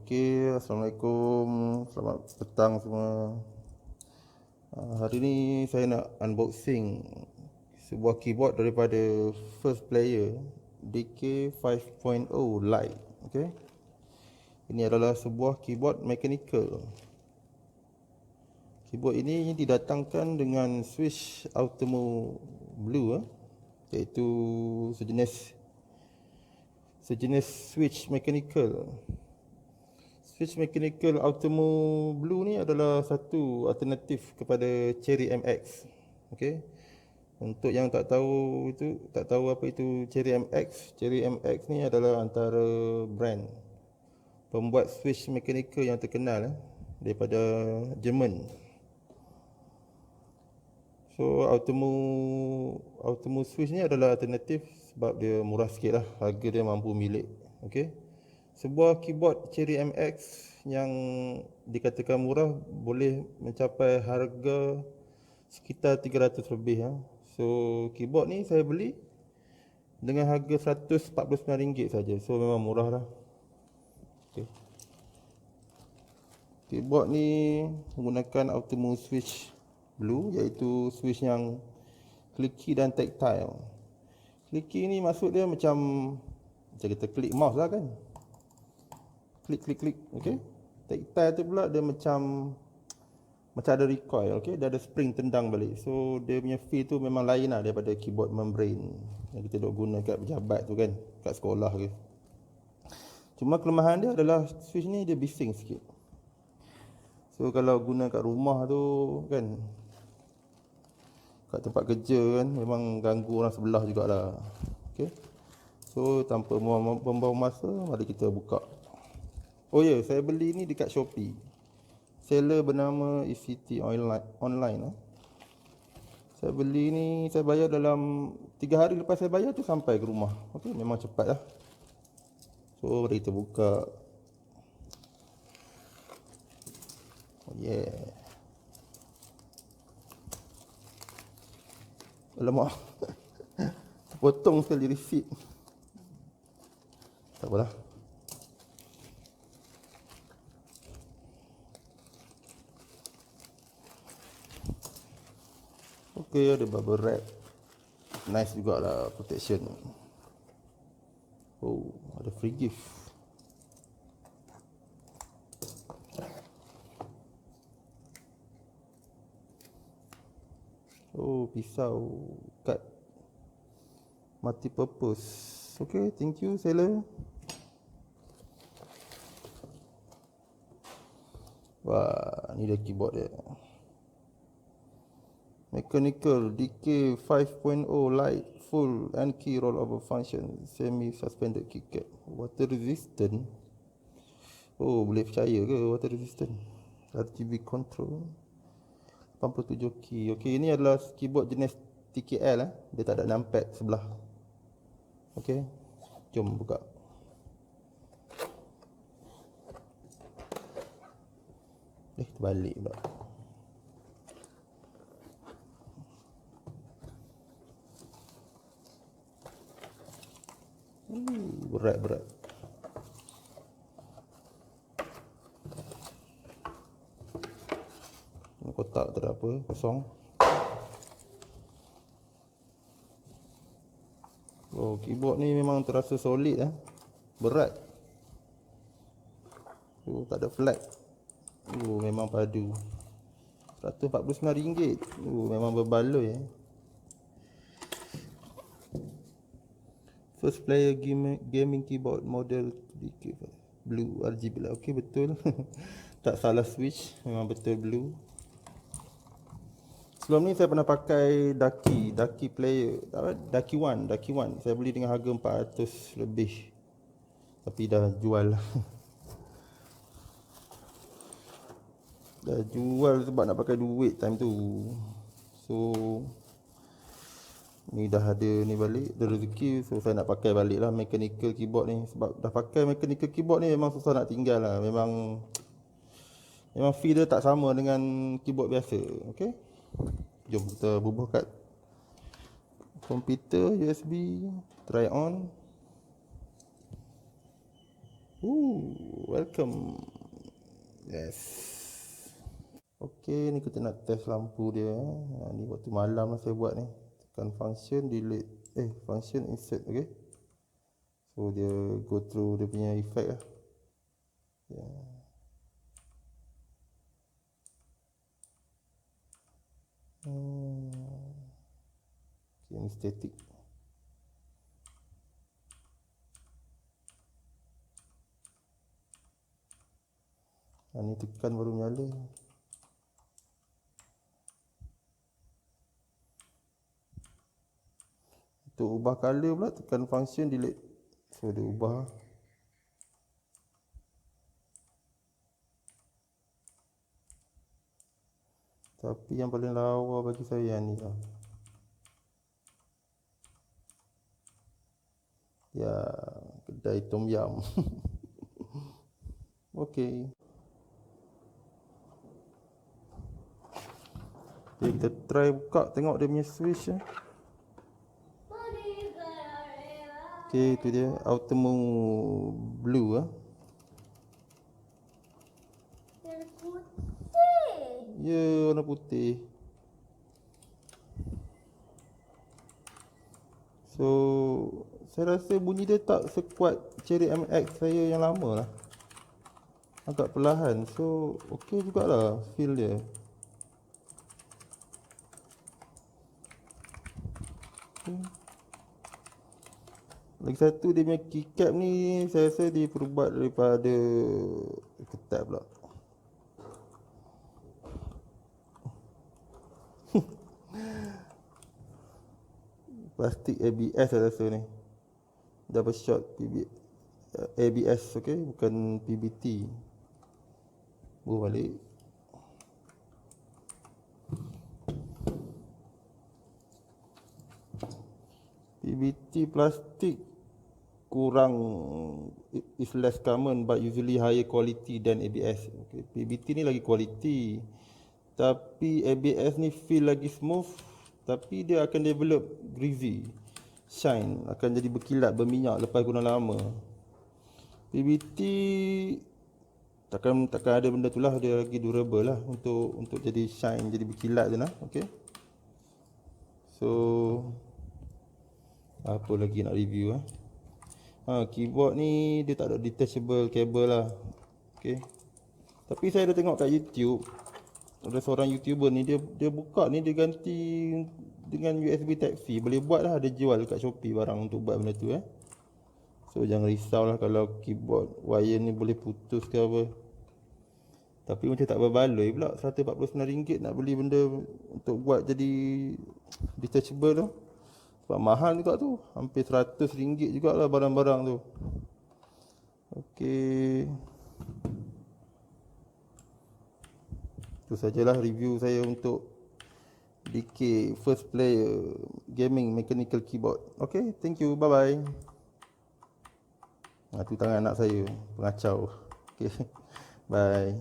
Okey, Assalamualaikum. Selamat petang semua. Hari ni saya nak unboxing sebuah keyboard daripada First Player DK 5.0 Lite. Okey. Ini adalah sebuah keyboard mechanical. Keyboard ini didatangkan dengan switch Ultimo Blue, iaitu sejenis switch mechanical. Switch mechanical Ultimo Blue ni adalah satu alternatif kepada Cherry MX. Okey. Untuk yang tak tahu apa itu Cherry MX. Cherry MX ni adalah antara brand pembuat switch mechanical yang terkenal daripada Jerman. So Ultimo switch ni adalah alternatif sebab dia murah sikit lah, harga dia mampu milik. Okey. Sebuah keyboard Cherry MX yang dikatakan murah boleh mencapai harga sekitar 300 lebih. So keyboard ni saya beli dengan harga RM149 saja. So memang murah lah. Okay. Keyboard ni menggunakan Ultimo switch blue, iaitu switch yang clicky dan tactile. Clicky ni maksud dia macam kita klik mouse lah kan. Klik. Okey. Tactile tu pula dia macam ada recoil. Okey, dia ada spring tendang balik. So dia punya feel tu memang lain lah daripada keyboard membrane yang kita duk guna kat pejabat tu kan, kat sekolah ke. Cuma kelemahan dia adalah switch ni dia bising sikit. So kalau guna kat rumah tu kan, kat tempat kerja kan, memang ganggu orang sebelah jugalah. Okey. So tanpa membuang masa, mari kita buka. Oh ya, saya beli ni dekat Shopee. Seller bernama ECT Online. Saya beli ni, saya bayar dalam 3 hari lepas saya bayar tu sampai ke rumah. Okey, memang cepat lah. So, mari kita buka. Oh yeah. Alamak. Terpotong sekali receipt. Tak apalah. Okey, ada bubble wrap. Nice jugalah protection. Oh, ada free gift. Oh, pisau cut multi purpose. Okey, thank you seller. Wah, ni dia keyboard dia. Mechanical DK 5.0 Lite full and key rollover function, semi suspended keycap, water resistant. Oh, boleh percaya ke water resistant? RGB control, 87 key. Okey, ini adalah keyboard jenis TKL dia tak ada numpad sebelah. Okey, jom buka. Terbalik pula. Berat. Kotak tak ada apa, kosong. Oh, keyboard ni memang terasa solid berat. Oh, tak ada flat. Oh, memang padu. RM149. Oh, memang berbaloi First Player gaming keyboard model DK blue RGB lah. Okey, betul. Tak salah switch, memang betul blue. Sebelum ni saya pernah pakai Ducky Player, Ducky One. Saya beli dengan harga 400 lebih. Tapi dah jual. Dah jual sebab nak pakai duit time tu. So ni dah ada ni balik, dah rezeki. So saya nak pakai balik lah mechanical keyboard ni. Sebab dah pakai mechanical keyboard ni memang susah nak tinggal lah. Memang feel dia tak sama dengan keyboard biasa. Okay, jom kita bubuh kat komputer USB, try on. welcome. Yes. Okey, ni kita nak test lampu dia. Ni waktu malam lah saya buat ni. Tekan function delete, function insert, okey. So dia go through dia punya effect lah. Yeah. Okay, ni static. Ni tekan baru nyala. Untuk ubah color pula tekan function delete. So dia ubah. Tapi yang paling lawa bagi saya yang ni lah. Ya, kedai tom yum. Okey. Okay, kita try buka tengok dia punya switch ya. Okay, itu dia Ultimo Blue ah. Warna putih. Ya, warna putih. So, saya rasa bunyi dia tak sekuat Cherry MX saya yang lama lah. Agak perlahan. So, okey jugalah feel dia. Okay. Lagi satu dia punya keycap ni saya rasa dia perubah daripada ketat pula. Plastik ABS saya rasa ni. Double shot ABS, okey, bukan PBT. Balik. PBT plastik kurang, is less common but usually higher quality than ABS. Okay. PBT ni lagi quality, tapi ABS ni feel lagi smooth, tapi dia akan develop greasy, shine, akan jadi berkilat, berminyak lepas guna lama. PBT takkan ada benda tu lah, dia lagi durable lah untuk jadi shine, jadi berkilat je lah. Okay. So apa lagi nak review keyboard ni dia tak ada detachable cable lah. Okay. Tapi saya dah tengok kat YouTube, ada seorang YouTuber ni dia buka ni, dia ganti dengan USB Type C. Boleh buat lah, ada jual kat Shopee barang untuk buat benda tu So jangan risau lah kalau keyboard wire ni boleh putus ke apa. Tapi macam tak berbaloi pula, RM149 nak beli benda untuk buat jadi detachable tu. Sebab mahal juga tu, hampir RM100 jugalah barang-barang tu. Okey, itu sajalah review saya untuk DK First Player Gaming Mechanical Keyboard. Okay, thank you, bye bye. Tu tangan anak saya, pengacau. Okay, bye.